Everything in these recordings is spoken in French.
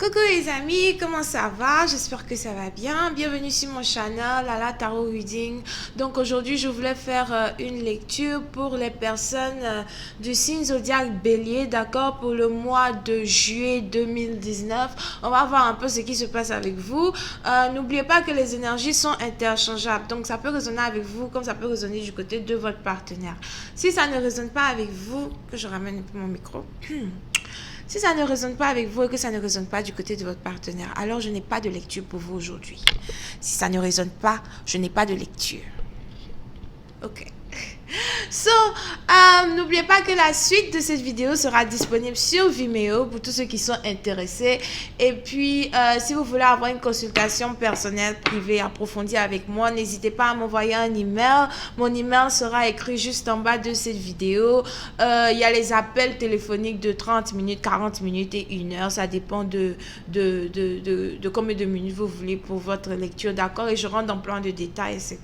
Coucou les amis, comment ça va? J'espère que ça va bien. Bienvenue sur mon channel Lala Tarot Reading. Donc aujourd'hui je voulais faire une lecture pour les personnes du signe zodiaque Bélier, d'accord, pour le mois de juillet 2019. On va voir un peu ce qui se passe avec vous. N'oubliez pas que les énergies sont interchangeables, donc ça peut résonner avec vous comme ça peut résonner du côté de votre partenaire. Si ça ne résonne pas avec vous, que je ramène un peu mon micro. Si ça ne résonne pas avec vous et que ça ne résonne pas du côté de votre partenaire, alors je n'ai pas de lecture pour vous aujourd'hui. Si ça ne résonne pas, je n'ai pas de lecture. Ok. N'oubliez pas que la suite de cette vidéo sera disponible sur Vimeo pour tous ceux qui sont intéressés. Et puis, si vous voulez avoir une consultation personnelle, privée, approfondie avec moi, n'hésitez pas à m'envoyer un email. Mon email sera écrit juste en bas de cette vidéo. Il y a les appels téléphoniques de 30 minutes, 40 minutes et 1 heure. Ça dépend de combien de minutes vous voulez pour votre lecture, d'accord? Et je rentre dans plein de détails, etc.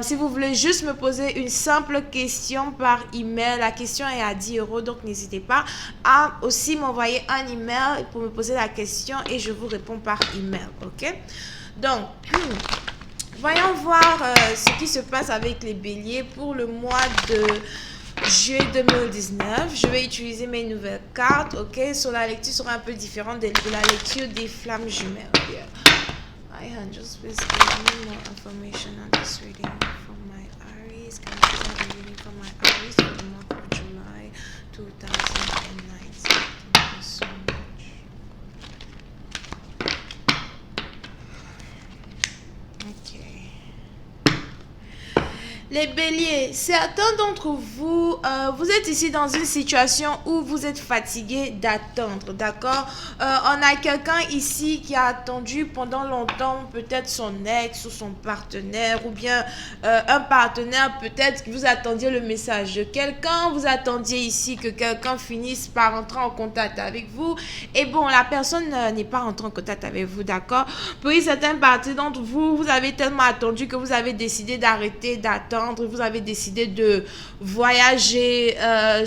Si vous voulez juste me poser une simple question par email, la question est à 10 €, donc n'hésitez pas à aussi m'envoyer un email pour me poser la question et je vous réponds par email, ok? Donc, voyons voir ce qui se passe avec les béliers pour le mois de juillet 2019. Je vais utiliser mes nouvelles cartes, ok? Sur la lecture sera un peu différente de la lecture des flammes jumelles. Yeah. My angels, please give me more information on this reading for my Aries. Can you please have a reading for my Aries for the month of July 2019? Thank you so much. Okay. Les béliers, certains d'entre vous, vous êtes ici dans une situation où vous êtes fatigué d'attendre, d'accord? On a quelqu'un ici qui a attendu pendant longtemps, peut-être son ex ou son partenaire, ou bien un partenaire, peut-être que vous attendiez le message de quelqu'un, vous attendiez ici que quelqu'un finisse par entrer en contact avec vous, et bon, la personne n'est pas entrée en contact avec vous, d'accord? Puis certaines parties d'entre vous, vous avez tellement attendu que vous avez décidé d'arrêter d'attendre. Vous avez décidé de voyager,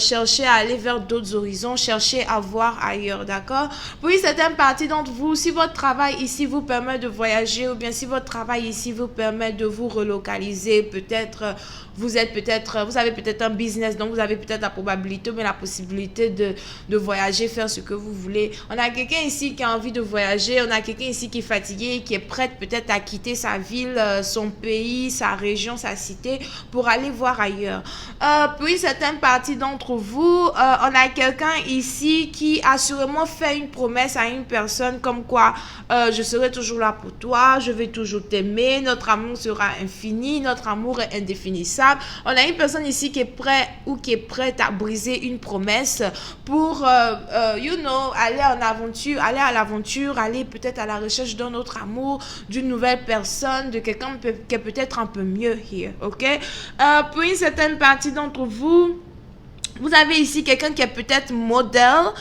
chercher à aller vers d'autres horizons, chercher à voir ailleurs, d'accord? Puis certaines parties d'entre vous, si votre travail ici vous permet de voyager ou bien si votre travail ici vous permet de vous relocaliser, peut-être vous avez peut-être un business, donc vous avez peut-être la probabilité, mais la possibilité de voyager, faire ce que vous voulez. On a quelqu'un ici qui a envie de voyager, on a quelqu'un ici qui est fatigué, qui est prête peut-être à quitter sa ville, son pays, sa région, sa cité, pour aller voir ailleurs. Puis certaines parties d'entre vous, on a quelqu'un ici qui a sûrement fait une promesse à une personne comme quoi je serai toujours là pour toi, je vais toujours t'aimer, notre amour sera infini, notre amour est indéfinissable. On a une personne ici qui est prête ou qui est prête à briser une promesse pour aller en aventure, aller à l'aventure, aller peut-être à la recherche d'un autre amour, d'une nouvelle personne, de quelqu'un qui est peut-être un peu mieux here, ok? Pour une certaine partie d'entre vous, vous avez ici quelqu'un qui est peut-être modèle.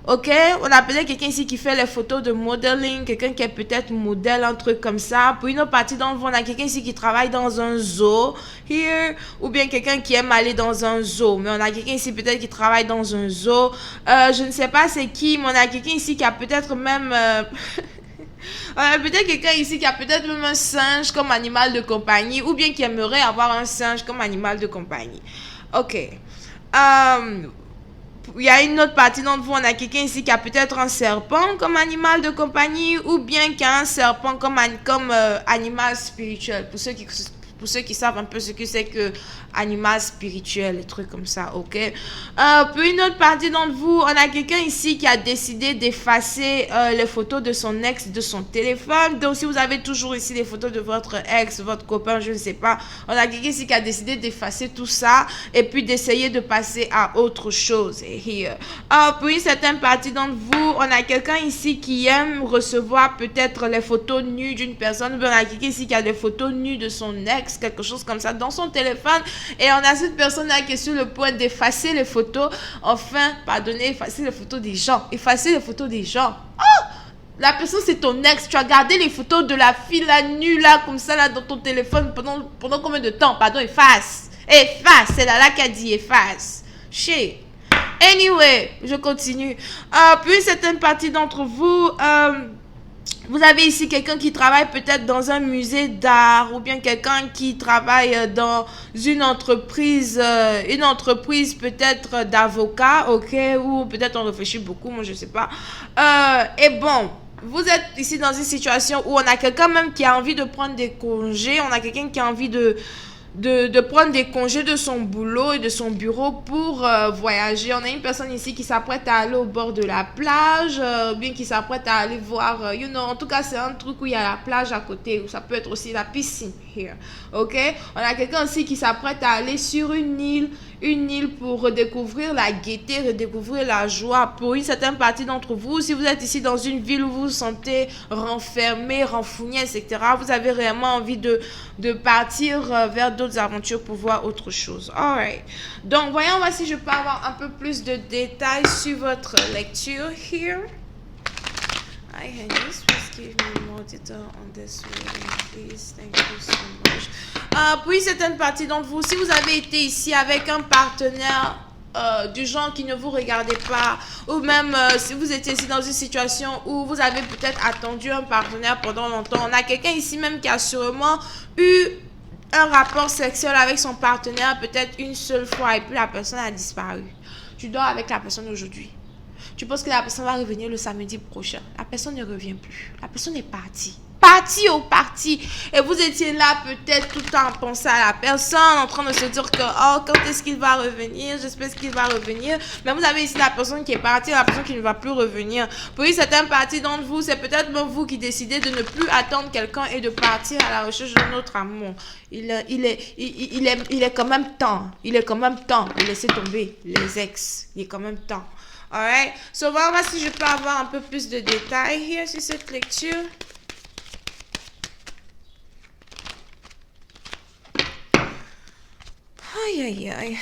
Ok, on a peut-être quelqu'un ici qui fait les photos de modeling, quelqu'un qui est peut-être modèle, un truc comme ça. Pour une autre partie d'entre vous, on a quelqu'un ici qui travaille dans un zoo, here, ou bien quelqu'un qui aime aller dans un zoo. Mais on a quelqu'un ici peut-être qui travaille dans un zoo. Je ne sais pas c'est qui, mais on a quelqu'un ici qui a peut-être même... peut-être quelqu'un ici qui a peut-être même un singe comme animal de compagnie, ou bien qui aimerait avoir un singe comme animal de compagnie. Ok. Il y a une autre partie d'entre vous, on a quelqu'un ici qui a peut-être un serpent comme animal de compagnie ou bien qui a un serpent comme animal spirituel. Pour ceux qui savent un peu ce que c'est que animal spirituel, des trucs comme ça, ok? Puis une autre partie d'entre vous, on a quelqu'un ici qui a décidé d'effacer les photos de son ex de son téléphone. Donc si vous avez toujours ici les photos de votre ex, votre copain, je ne sais pas, on a quelqu'un ici qui a décidé d'effacer tout ça et puis d'essayer de passer à autre chose. Puis une certaine partie d'entre vous, on a quelqu'un ici qui aime recevoir peut-être les photos nues d'une personne. On a quelqu'un ici qui a des photos nues de son ex, quelque chose comme ça, dans son téléphone. Et on a cette personne-là qui est sur le point d'effacer les photos. Enfin, pardonnez, effacer les photos des gens. Effacer les photos des gens. Oh! La personne, c'est ton ex. Tu as gardé les photos de la fille, là, nue, là, comme ça, là, dans ton téléphone pendant combien de temps? Pardon, efface. Efface. C'est là qui a dit efface. Shit. Anyway, je continue. Puis certaines parties d'entre vous, vous avez ici quelqu'un qui travaille peut-être dans un musée d'art ou bien quelqu'un qui travaille dans une entreprise peut-être d'avocat, ok, ou peut-être on réfléchit beaucoup, moi je sais pas. Et bon, vous êtes ici dans une situation où on a quelqu'un même qui a envie de prendre des congés, on a quelqu'un qui a envie de prendre des congés de son boulot et de son bureau pour voyager. On a une personne ici qui s'apprête à aller au bord de la plage, bien qui s'apprête à aller voir, en tout cas c'est un truc où il y a la plage à côté, ou ça peut être aussi la piscine here, ok? On a quelqu'un aussi qui s'apprête à aller sur une île pour redécouvrir la gaieté, redécouvrir la joie. Pour une certaine partie d'entre vous, si vous êtes ici dans une ville où vous vous sentez renfermé, renfougné, etc., vous avez réellement envie de partir vers d'autres aventures pour voir autre chose. Alright. Donc, voyons voir si je peux avoir un peu plus de détails sur votre lecture here. Hi, Hennis, please give me more detail on this reading, please. Thank you so much. Puis, certaines parties d'entre vous, si vous avez été ici avec un partenaire du genre qui ne vous regardait pas, ou même si vous étiez ici dans une situation où vous avez peut-être attendu un partenaire pendant longtemps, on a quelqu'un ici même qui a sûrement eu un rapport sexuel avec son partenaire peut-être une seule fois et puis la personne a disparu. Tu dors avec la personne aujourd'hui. Tu penses que la personne va revenir le samedi prochain. La personne ne revient plus. La personne est partie. Partie. Et vous étiez là peut-être tout le temps à penser à la personne, en train de se dire que, oh, quand est-ce qu'il va revenir? J'espère qu'il va revenir. Mais vous avez ici la personne qui est partie, la personne qui ne va plus revenir. Pour une certaine partie d'entre vous, c'est peut-être même vous qui décidez de ne plus attendre quelqu'un et de partir à la recherche d'un autre amour. Il est quand même temps. Il est quand même temps de laisser tomber les ex. Il est quand même temps. Alright. So, on va voir si je peux avoir un peu plus de détails here sur cette lecture. Aïe.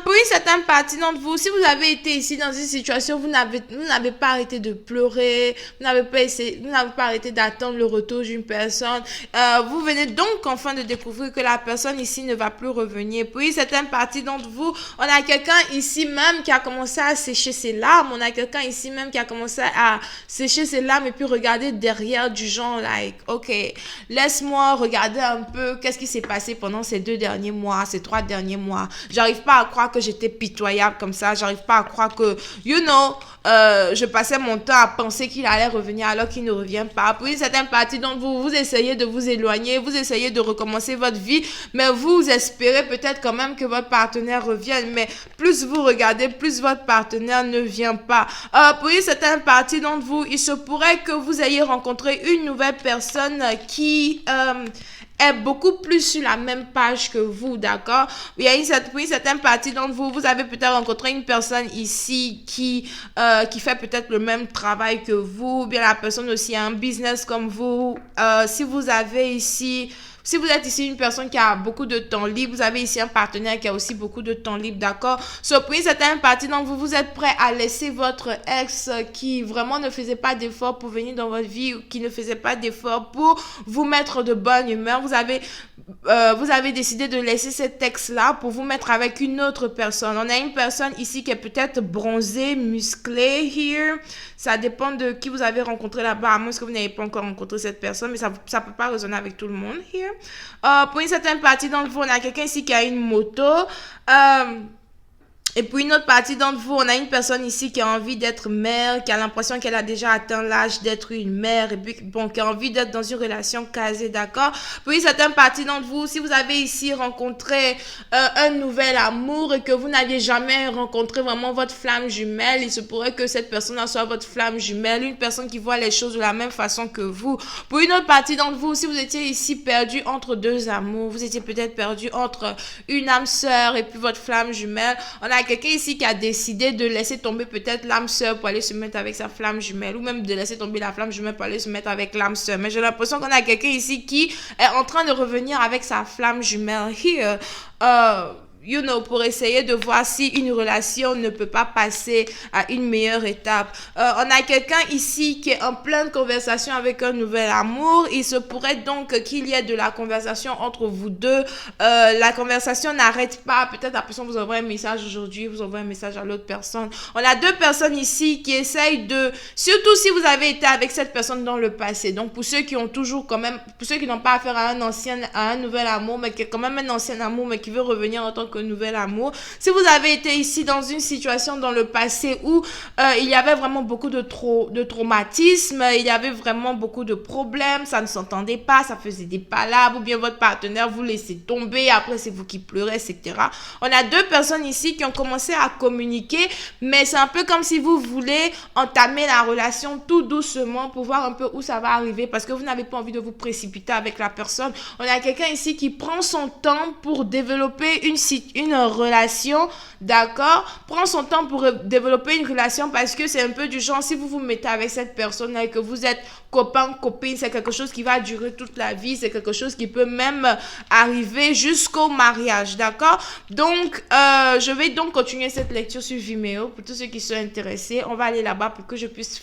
Pour une certaine partie d'entre vous, si vous avez été ici dans une situation où vous n'avez pas arrêté de pleurer, vous n'avez pas arrêté d'attendre le retour d'une personne, vous venez donc enfin de découvrir que la personne ici ne va plus revenir. Pour une certaine partie d'entre vous, on a quelqu'un ici même qui a commencé à sécher ses larmes, on a quelqu'un ici même qui a commencé à sécher ses larmes et puis regarder derrière du genre, like, ok, laisse-moi regarder un peu qu'est-ce qui s'est passé pendant ces 2 derniers mois, ces 3 derniers mois. J'arrive pas à croire que j'étais pitoyable comme ça. J'arrive pas à croire que, je passais mon temps à penser qu'il allait revenir alors qu'il ne revient pas. Pour une certaine partie d'entre vous, vous essayez de vous éloigner, vous essayez de recommencer votre vie, mais vous espérez peut-être quand même que votre partenaire revienne. Mais plus vous regardez, plus votre partenaire ne vient pas. Pour une certaine partie d'entre vous, il se pourrait que vous ayez rencontré une nouvelle personne qui est beaucoup plus sur la même page que vous, d'accord? Il y a une certaine partie d'entre vous, vous avez peut-être rencontré une personne ici qui fait peut-être le même travail que vous, ou bien la personne aussi a un business comme vous. Si vous êtes ici une personne qui a beaucoup de temps libre, vous avez ici un partenaire qui a aussi beaucoup de temps libre, d'accord? Pour une certaine partie d'entre vous, vous êtes prêt à laisser votre ex qui vraiment ne faisait pas d'effort pour venir dans votre vie, qui ne faisait pas d'effort pour vous mettre de bonne humeur. Vous avez décidé de laisser cet ex-là pour vous mettre avec une autre personne. On a une personne ici qui est peut-être bronzée, musclée, here. Ça dépend de qui vous avez rencontré là-bas, à moins que vous n'ayez pas encore rencontré cette personne, mais ça peut pas résonner avec tout le monde, here. Pour une certaine partie d'entre vous, on a quelqu'un ici qui a une moto. Et pour une autre partie d'entre vous, on a une personne ici qui a envie d'être mère, qui a l'impression qu'elle a déjà atteint l'âge d'être une mère, et puis qui a envie d'être dans une relation casée, d'accord? Pour une certaine partie d'entre vous, si vous avez ici rencontré un nouvel amour et que vous n'aviez jamais rencontré vraiment votre flamme jumelle, il se pourrait que cette personne soit votre flamme jumelle, une personne qui voit les choses de la même façon que vous. Pour une autre partie d'entre vous, si vous étiez ici perdu entre 2 amours, vous étiez peut-être perdu entre une âme sœur et puis votre flamme jumelle, on a quelqu'un ici qui a décidé de laisser tomber peut-être l'âme sœur pour aller se mettre avec sa flamme jumelle, ou même de laisser tomber la flamme jumelle pour aller se mettre avec l'âme sœur. Mais j'ai l'impression qu'on a quelqu'un ici qui est en train de revenir avec sa flamme jumelle here. pour essayer de voir si une relation ne peut pas passer à une meilleure étape. On a quelqu'un ici qui est en pleine conversation avec un nouvel amour. Il se pourrait donc qu'il y ait de la conversation entre vous deux. La conversation n'arrête pas. Peut-être la personne vous envoie un message aujourd'hui, vous envoie un message à l'autre personne. On a deux personnes ici qui essayent de, surtout si vous avez été avec cette personne dans le passé. Donc pour ceux qui ont toujours quand même, pour ceux qui n'ont pas affaire à un nouvel amour, mais qui est quand même un ancien amour, mais qui veut revenir en tant que nouvel amour. Si vous avez été ici dans une situation dans le passé où il y avait vraiment beaucoup de traumatisme, il y avait vraiment beaucoup de problèmes, ça ne s'entendait pas, ça faisait des palabres, ou bien votre partenaire vous laissait tomber, après c'est vous qui pleurez, etc. On a deux personnes ici qui ont commencé à communiquer, mais c'est un peu comme si vous voulez entamer la relation tout doucement pour voir un peu où ça va arriver, parce que vous n'avez pas envie de vous précipiter avec la personne. On a quelqu'un ici qui prend son temps pour développer une relation, d'accord? Prend son temps pour développer une relation, parce que c'est un peu du genre, si vous vous mettez avec cette personne et que vous êtes copain, copine, c'est quelque chose qui va durer toute la vie, c'est quelque chose qui peut même arriver jusqu'au mariage, d'accord? Donc, je vais donc continuer cette lecture sur Vimeo pour tous ceux qui sont intéressés. On va aller là-bas pour que je puisse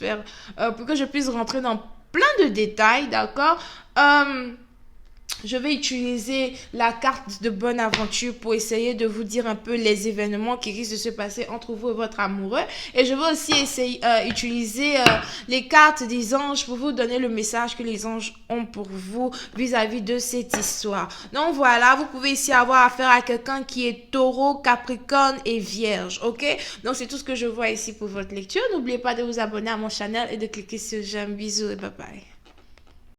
rentrer dans plein de détails, d'accord? Je vais utiliser la carte de bonne aventure pour essayer de vous dire un peu les événements qui risquent de se passer entre vous et votre amoureux. Et je vais aussi utiliser les cartes des anges pour vous donner le message que les anges ont pour vous vis-à-vis de cette histoire. Donc voilà, vous pouvez ici avoir affaire à quelqu'un qui est taureau, capricorne et vierge, ok? Donc c'est tout ce que je vois ici pour votre lecture. N'oubliez pas de vous abonner à mon channel et de cliquer sur j'aime. Bisous et bye bye.